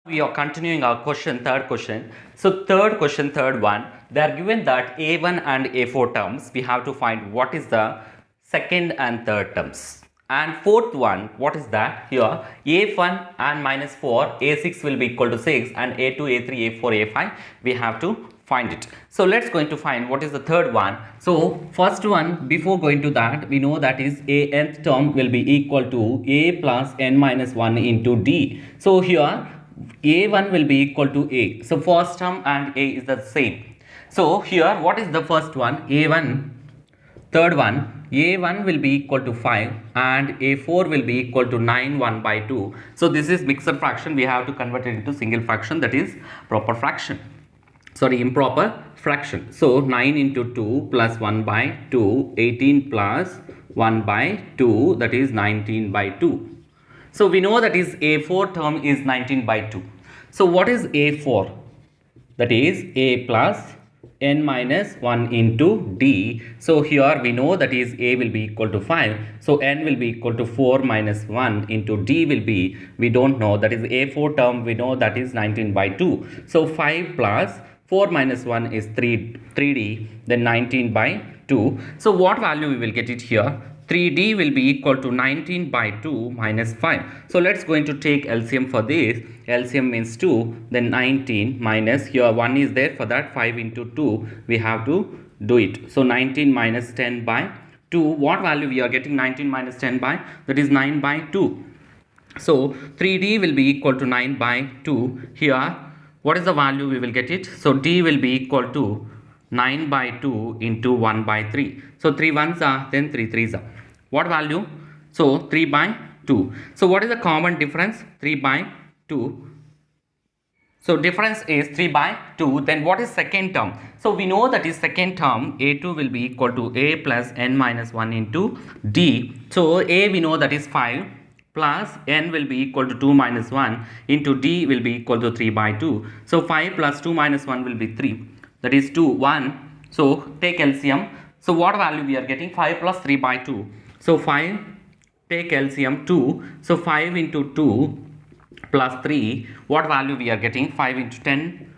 We are continuing our question, third question. So third question, third one, they are given that A1 and A4 terms. We have to find what is the second and third terms. And fourth one, what is that? Here, A1 and minus 4, A6 will be equal to 6 and A2, A3, A4, A5, we have to find it. So let's going to find what is the third one. So first one, before going to that, we know that is a nth term will be equal to a plus n minus 1 into d. So here a1 will be equal to a. So first term and a is the same. So here what is the first one? A1, third one, a1 will be equal to 5 and a4 will be equal to 9 1 by 2. So this is mixed fraction. We have to convert it into single fraction, that is proper fraction. Sorry, improper fraction. So 9 into 2 plus 1 by 2, 18 plus 1 by 2, that is 19 by 2. So we know that is a4 term is 19 by 2. So what is a4? That is a plus n minus 1 into d. So here we know that is a will be equal to 5. So n will be equal to 4 minus 1 into d will be, we don't know, that is a4 term, we know that is 19 by 2. So 5 plus 4 minus 1 is 3d, then 19 by 2. So what value we will get it here? 3d will be equal to 19 by 2 minus 5. So let's going to take LCM for this. LCM means 2, then 19 minus, here 1 is there, for that 5 into 2 we have to do it. So 19 minus 10 by 2. What value we are getting? 19 minus 10 by, that is 9 by 2. So 3d will be equal to 9 by 2. Here what is the value we will get it? So d will be equal to 9 by 2 into 1 by 3. So 3 ones are, then 3 threes are. What value? So 3 by 2. So what is the common difference? 3 by 2. So difference is 3 by 2. Then what is second term? So we know that is second term, a2 will be equal to a plus n minus 1 into d. So a we know that is 5 plus n will be equal to 2 minus 1 into d will be equal to 3 by 2. So 5 plus 2 minus 1 will be 3. That is 2, 1. So take LCM. So what value we are getting? 5 plus 3 by 2. So 5, take LCM 2. So 5 into 2 plus 3. What value we are getting? 5 into 10.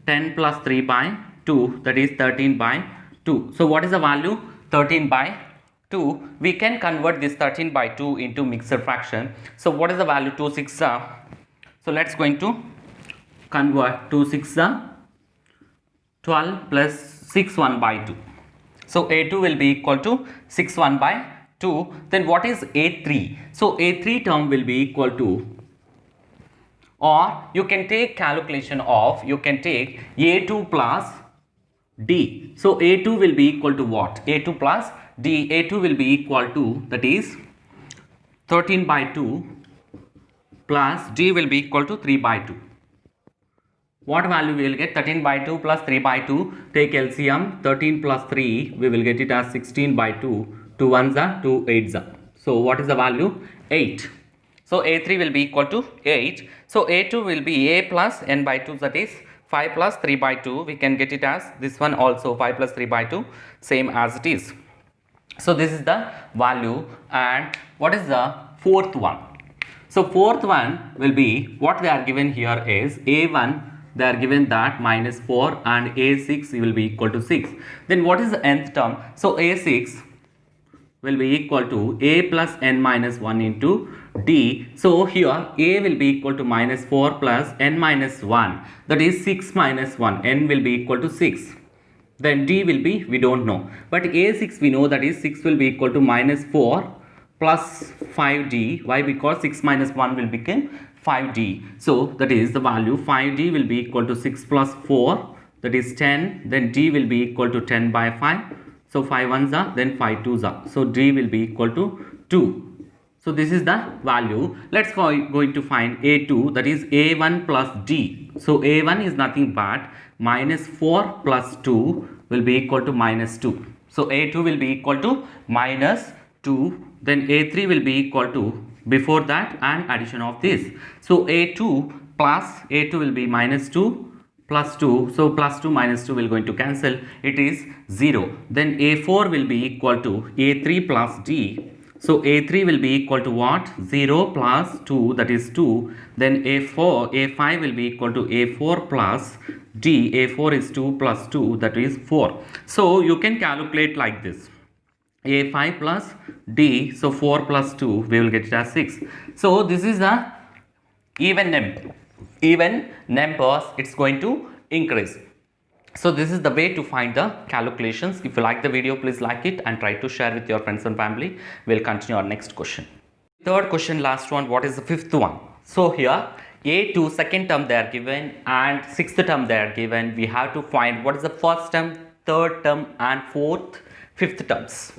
10 plus 3 by 2. That is 13 by 2. So what is the value? 13 by 2. We can convert this 13 by 2 into mixed fraction. So what is the value? 2 6. So let's going to convert 2 6. 12 plus 6 1 by 2. So a2 will be equal to 6 1 by 2. Then what is a3? So a3 term will be equal to, or you can take calculation of, you can take a2 plus d. So a2 will be equal to what? a2 plus d. a2 will be equal to, that is 13 by 2 plus d will be equal to 3 by 2. What value we will get? 13 by 2 plus 3 by 2. Take LCM. 13 plus 3, we will get it as 16 by 2. 2 ones are, 2 eights are. So what is the value? 8. So a3 will be equal to 8. So a2 will be a plus n by 2, that is 5 plus 3 by 2. We can get it as this one also, 5 plus 3 by 2, same as it is. So this is the value. And what is the fourth one? So fourth one will be, what they are given here is a1, they are given that minus 4 and a6 will be equal to 6. Then what is the nth term? So a6 will be equal to a plus n minus 1 into d. So here a will be equal to minus 4 plus n minus 1, that is 6 minus 1, n will be equal to 6. Then d will be, we don't know, but a6 we know that is 6 will be equal to minus 4 plus 5d. Why? Because 6 minus 1 will become 5d. So that is the value, 5d will be equal to 6 plus 4, that is 10. Then d will be equal to 10 by 5. So 5 ones are, then 5 twos are. So d will be equal to 2. So this is the value. Let's going to find a2, that is a1 plus d. So a1 is nothing but minus 4 plus 2 will be equal to minus 2. So a2 will be equal to minus 2. Then a3 will be equal to, before that, and addition of this. So a2 plus a2 will be minus 2 plus 2. So plus 2 minus 2 will going to cancel. It is 0. Then a4 will be equal to a3 plus d. So A3 will be equal to what? 0 plus 2, that is 2. Then A5 will be equal to A4 plus D. A4 is 2 plus 2, that is 4. So you can calculate like this. A5 plus D, so 4 plus 2, we will get it as 6. So this is the even numbers, it's going to increase. So this is the way to find the calculations. If you like the video, please like it and try to share with your friends and family. We'll continue our next question. Third question, last one. What is the fifth one? So here A2 second term they are given and sixth term they are given. We have to find what is the first term, third term and fourth, fifth terms.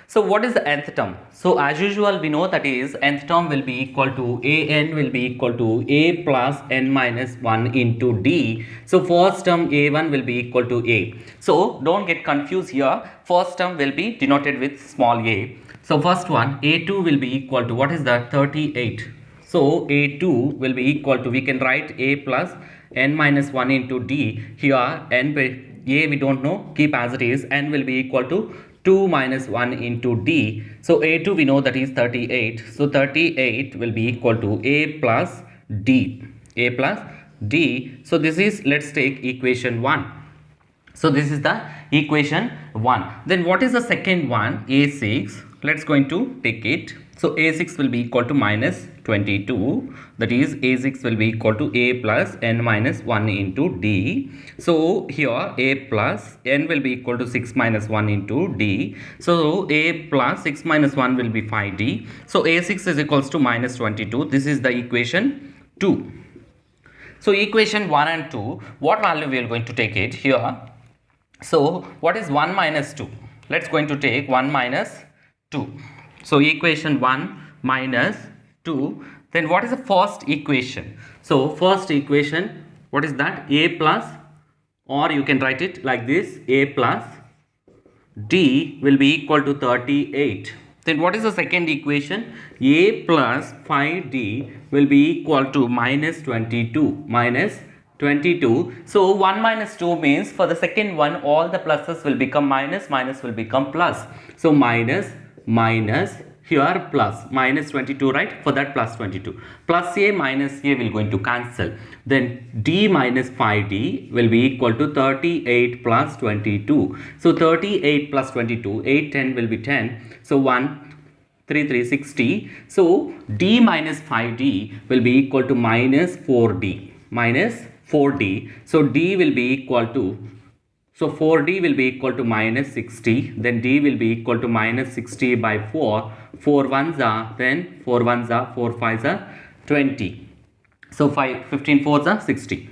So what is the nth term? So as usual we know that is nth term will be equal to an will be equal to a plus n minus 1 into d. So first term a1 will be equal to a. So don't get confused here. First term will be denoted with small a. So first one a2 will be equal to what is that? 38. So a2 will be equal to, we can write a plus n minus 1 into d. Here n by a we don't know, keep as it is. N will be equal to 2 minus 1 into d. So a2 we know that is 38. So 38 will be equal to a plus d. A plus d. So this is, let's take equation 1. So this is the equation 1. Then what is the second one? A6. Let's going to take it. So a6 will be equal to minus 22. That is a6 will be equal to a plus n minus 1 into d. So here a plus n will be equal to 6 minus 1 into d. So a plus 6 minus 1 will be 5d. So a6 is equals to minus 22. This is the equation 2. So equation 1 and 2, what value we are going to take it here? So what is 1 minus 2? Let's going to take 1 minus 2. So equation 1 minus 2. Then what is the first equation? So first equation, what is that? A plus, or you can write it like this, a plus d will be equal to 38. Then what is the second equation? A plus 5d will be equal to minus 22. Minus 22. So 1 minus 2 means for the second one all the pluses will become minus, minus will become plus. So minus, here plus, minus 22, right? For that plus 22. Plus a minus a will going to cancel. Then d minus 5d will be equal to 38 plus 22. So 38 plus 22, 8, 10 will be 10. So 1, 3, 3, 60. So d minus 5d will be equal to minus 4d. Minus 4d. So d will be equal to, so 4d will be equal to minus 60. Then d will be equal to minus 60 by 4. 4 ones are, then 4 ones are, 4 fives are 20. So 15 fours are 60.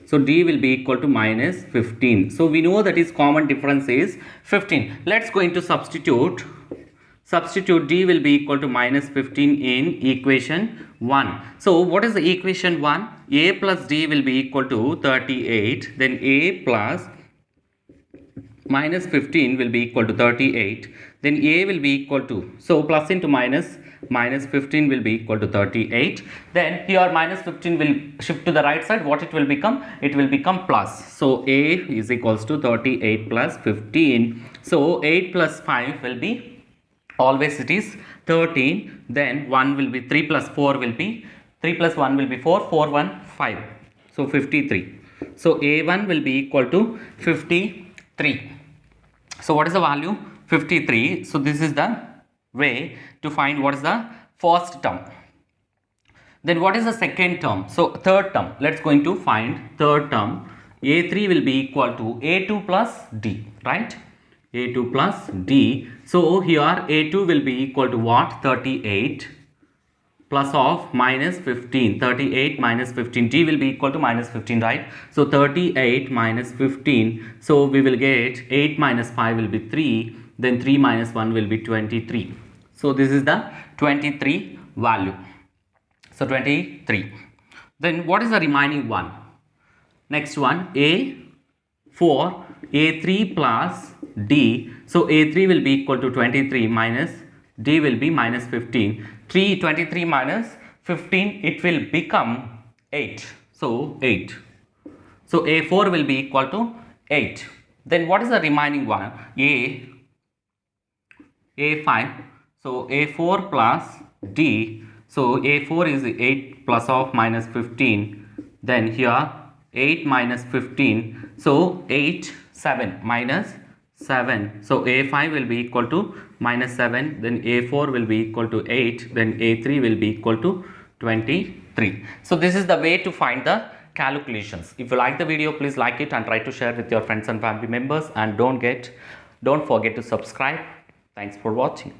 So d will be equal to minus 15. So we know that is common difference is 15. Let's go into substitute. Substitute d will be equal to minus 15 in equation 1. So what is the equation 1? A plus d will be equal to 38. Then a plus minus 15 will be equal to 38. Then a will be equal to, so plus into minus, minus 15 will be equal to 38. Then here minus 15 will shift to the right side. What it will become? It will become plus. So a is equals to 38 plus 15. So 8 plus 5 will be, always it is 13. Then 1 will be 3 plus 4 will be, 3 plus 1 will be 4, 4, 1, 5. So 53. So a1 will be equal to 53. So what is the value? 53. So this is the way to find what is the first term. Then what is the second term? So third term. Let's going to find third term. A3 will be equal to A2 plus D, right? A2 plus D. So here A2 will be equal to what? 38 plus of minus 15. 38 minus 15. D will be equal to minus 15, right? So 38 minus 15. So we will get 8 minus 5 will be 3. Then 3 minus 1 will be 23. So this is the 23 value. So 23. Then what is the remaining one? Next one, A4, A3 plus D. So A3 will be equal to 23 minus D will be minus 15. 23 minus 15, it will become 8. So 8. So A4 will be equal to 8. Then what is the remaining one? A5. So A4 plus D. So A4 is 8 plus of minus 15. Then here 8 minus 15. So 8, 7 minus 7. So A5 will be equal to minus 7. Then A4 will be equal to 8. Then A3 will be equal to 23. So this is the way to find the calculations. If you like the video, please like it and try to share with your friends and family members. And don't forget to subscribe. Thanks for watching.